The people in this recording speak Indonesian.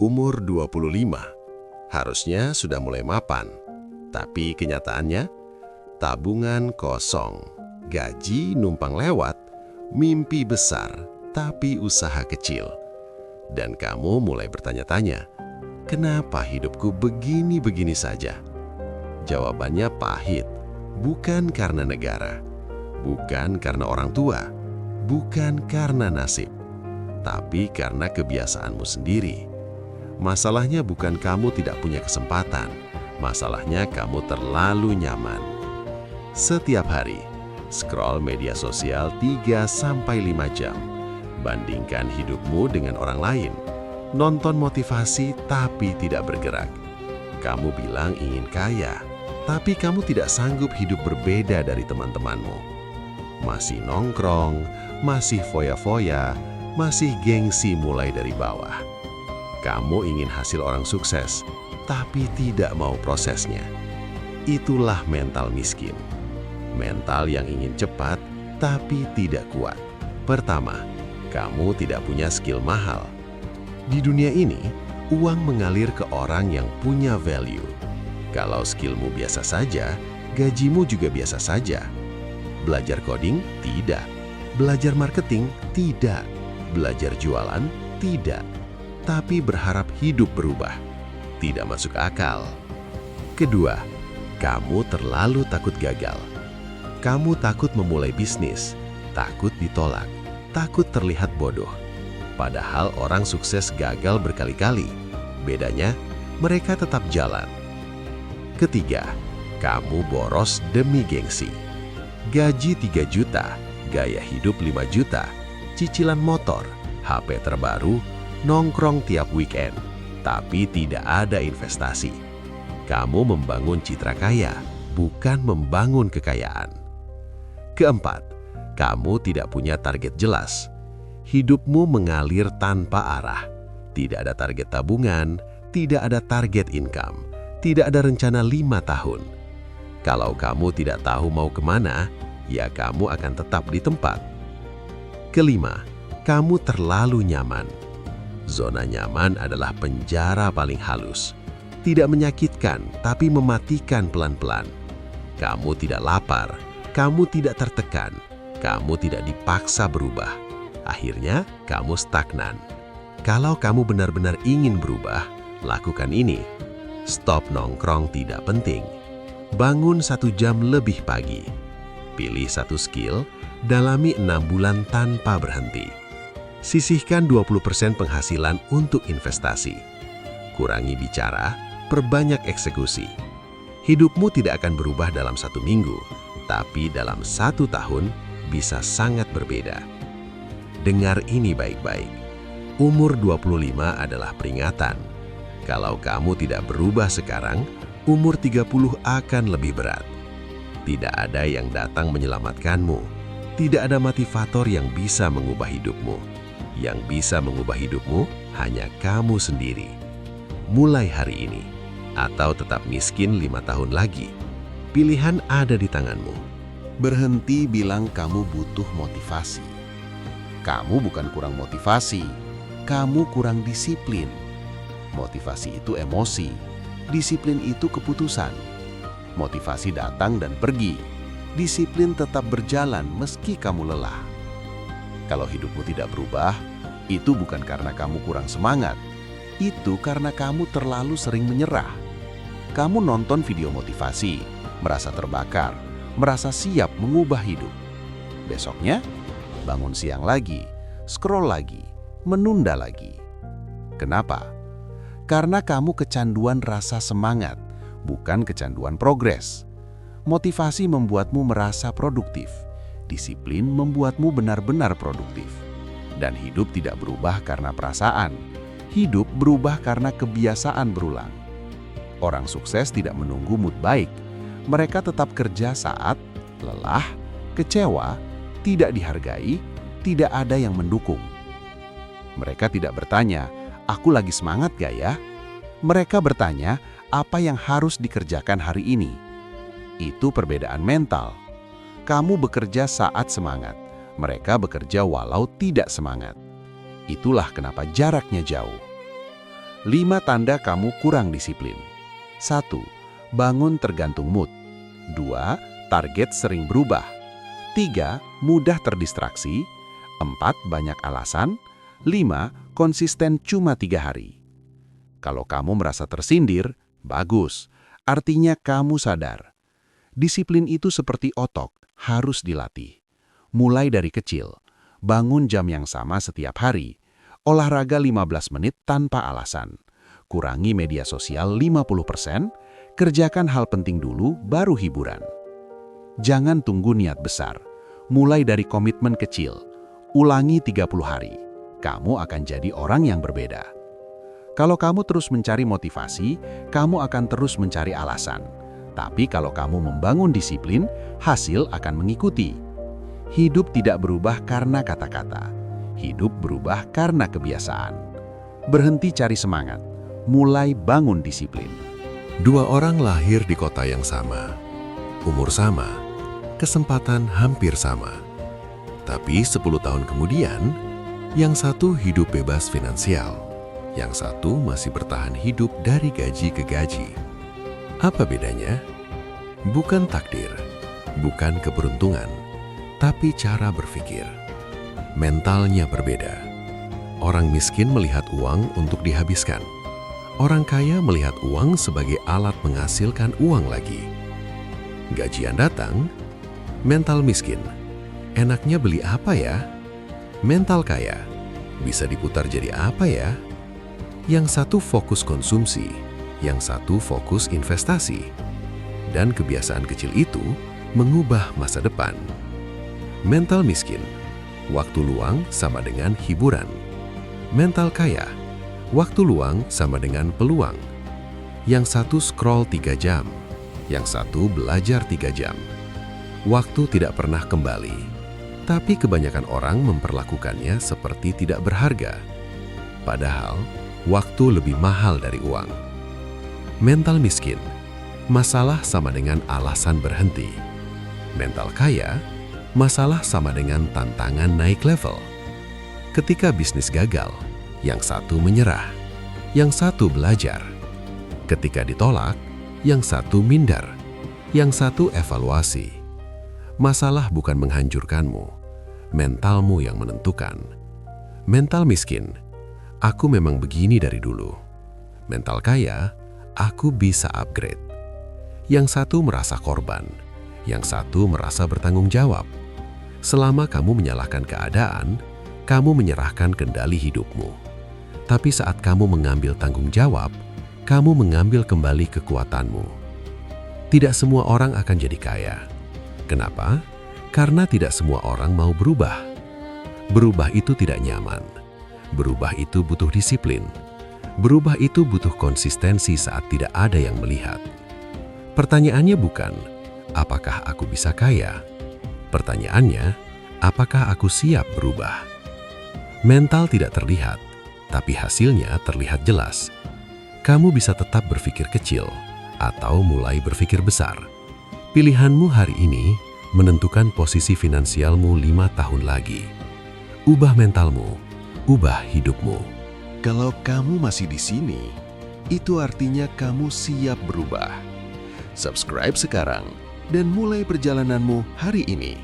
umur 25. Harusnya sudah mulai mapan. Tapi kenyataannya, tabungan kosong, gaji numpang lewat, mimpi besar, tapi usaha kecil. Dan kamu mulai bertanya-tanya, kenapa hidupku begini-begini saja? Jawabannya pahit, bukan karena negara, bukan karena orang tua, bukan karena nasib, tapi karena kebiasaanmu sendiri. Masalahnya bukan kamu tidak punya kesempatan, masalahnya kamu terlalu nyaman. Setiap hari, scroll media sosial 3-5 jam. Bandingkan hidupmu dengan orang lain. Nonton motivasi tapi tidak bergerak. Kamu bilang ingin kaya, tapi kamu tidak sanggup hidup berbeda dari teman-temanmu. Masih nongkrong, masih foya-foya, masih gengsi mulai dari bawah. Kamu ingin hasil orang sukses, tapi tidak mau prosesnya. Itulah mental miskin. Mental yang ingin cepat, tapi tidak kuat. Pertama, kamu tidak punya skill mahal. Di dunia ini, uang mengalir ke orang yang punya value. Kalau skillmu biasa saja, gajimu juga biasa saja. Belajar coding? Tidak. Belajar marketing? Tidak. Belajar jualan? Tidak. Tapi berharap hidup berubah. Tidak masuk akal. Kedua, kamu terlalu takut gagal. Kamu takut memulai bisnis, takut ditolak, takut terlihat bodoh. Padahal orang sukses gagal berkali-kali. Bedanya, mereka tetap jalan. Ketiga, kamu boros demi gengsi. Gaji 3 juta, gaya hidup 5 juta, cicilan motor, HP terbaru, nongkrong tiap weekend, tapi tidak ada investasi. Kamu membangun citra kaya, bukan membangun kekayaan. Keempat, kamu tidak punya target jelas. Hidupmu mengalir tanpa arah. Tidak ada target tabungan, tidak ada target income, tidak ada rencana 5 tahun. Kalau kamu tidak tahu mau kemana, ya kamu akan tetap di tempat. Kelima, kamu terlalu nyaman. Zona nyaman adalah penjara paling halus. Tidak menyakitkan, tapi mematikan pelan-pelan. Kamu tidak lapar, kamu tidak tertekan, kamu tidak dipaksa berubah. Akhirnya, kamu stagnan. Kalau kamu benar-benar ingin berubah, lakukan ini. Stop nongkrong tidak penting. Bangun 1 jam lebih pagi. Pilih 1 skill, dalami 6 bulan tanpa berhenti. Sisihkan 20% penghasilan untuk investasi. Kurangi bicara, perbanyak eksekusi. Hidupmu tidak akan berubah dalam 1 minggu, tapi dalam 1 tahun bisa sangat berbeda. Dengar ini baik-baik. Umur 25 adalah peringatan. Kalau kamu tidak berubah sekarang, umur 30 akan lebih berat. Tidak ada yang datang menyelamatkanmu. Tidak ada motivator yang bisa mengubah hidupmu. Yang bisa mengubah hidupmu hanya kamu sendiri. Mulai hari ini, atau tetap miskin 5 tahun lagi. Pilihan ada di tanganmu. Berhenti bilang kamu butuh motivasi. Kamu bukan kurang motivasi, kamu kurang disiplin. Motivasi itu emosi, disiplin itu keputusan. Motivasi datang dan pergi, disiplin tetap berjalan meski kamu lelah. Kalau hidupmu tidak berubah, itu bukan karena kamu kurang semangat, itu karena kamu terlalu sering menyerah. Kamu nonton video motivasi, merasa terbakar, merasa siap mengubah hidup. Besoknya, bangun siang lagi, scroll lagi, menunda lagi. Kenapa? Karena kamu kecanduan rasa semangat, bukan kecanduan progres. Motivasi membuatmu merasa produktif, disiplin membuatmu benar-benar produktif. Dan hidup tidak berubah karena perasaan, hidup berubah karena kebiasaan berulang. Orang sukses tidak menunggu mood baik, mereka tetap kerja saat lelah, kecewa, tidak dihargai, tidak ada yang mendukung. Mereka tidak bertanya, "Aku lagi semangat gak ya?" Mereka bertanya, apa yang harus dikerjakan hari ini? Itu perbedaan mental. Kamu bekerja saat semangat, mereka bekerja walau tidak semangat. Itulah kenapa jaraknya jauh. 5 tanda kamu kurang disiplin. 1. Bangun tergantung mood. 2. Target sering berubah. 3. Mudah terdistraksi. 4. Banyak alasan. 5. Konsisten cuma 3 hari. Kalau kamu merasa tersindir, bagus. Artinya kamu sadar. Disiplin itu seperti otot, harus dilatih. Mulai dari kecil, bangun jam yang sama setiap hari, olahraga 15 menit tanpa alasan, kurangi media sosial 50%, kerjakan hal penting dulu baru hiburan. Jangan tunggu niat besar, mulai dari komitmen kecil, ulangi 30 hari, kamu akan jadi orang yang berbeda. Kalau kamu terus mencari motivasi, kamu akan terus mencari alasan. Tapi kalau kamu membangun disiplin, hasil akan mengikuti. Hidup tidak berubah karena kata-kata. Hidup berubah karena kebiasaan. Berhenti cari semangat, mulai bangun disiplin. 2 orang lahir di kota yang sama, umur sama, kesempatan hampir sama. Tapi 10 tahun kemudian, yang satu hidup bebas finansial, yang satu masih bertahan hidup dari gaji ke gaji. Apa bedanya? Bukan takdir, bukan keberuntungan, tapi cara berpikir. Mentalnya berbeda. Orang miskin melihat uang untuk dihabiskan. Orang kaya melihat uang sebagai alat menghasilkan uang lagi. Gajian datang, mental miskin. Enaknya beli apa ya? Mental kaya. Bisa diputar jadi apa ya? Yang satu fokus konsumsi, yang satu fokus investasi. Dan kebiasaan kecil itu mengubah masa depan. Mental miskin. Waktu luang sama dengan hiburan. Mental kaya, waktu luang sama dengan peluang. Yang satu scroll 3 jam, yang satu belajar 3 jam. Waktu tidak pernah kembali, tapi kebanyakan orang memperlakukannya seperti tidak berharga. Padahal, waktu lebih mahal dari uang. Mental miskin, masalah sama dengan alasan berhenti. Mental kaya, masalah sama dengan tantangan naik level. Ketika bisnis gagal, yang satu menyerah, yang satu belajar. Ketika ditolak, yang satu minder, yang satu evaluasi. Masalah bukan menghancurkanmu, mentalmu yang menentukan. Mental miskin, aku memang begini dari dulu. Mental kaya, aku bisa upgrade. Yang satu merasa korban, yang satu merasa bertanggung jawab. Selama kamu menyalahkan keadaan, kamu menyerahkan kendali hidupmu. Tapi saat kamu mengambil tanggung jawab, kamu mengambil kembali kekuatanmu. Tidak semua orang akan jadi kaya. Kenapa? Karena tidak semua orang mau berubah. Berubah itu tidak nyaman. Berubah itu butuh disiplin. Berubah itu butuh konsistensi saat tidak ada yang melihat. Pertanyaannya bukan, apakah aku bisa kaya? Pertanyaannya, apakah aku siap berubah? Mental tidak terlihat, tapi hasilnya terlihat jelas. Kamu bisa tetap berpikir kecil atau mulai berpikir besar. Pilihanmu hari ini menentukan posisi finansialmu 5 tahun lagi. Ubah mentalmu, ubah hidupmu. Kalau kamu masih di sini, itu artinya kamu siap berubah. Subscribe sekarang dan mulai perjalananmu hari ini.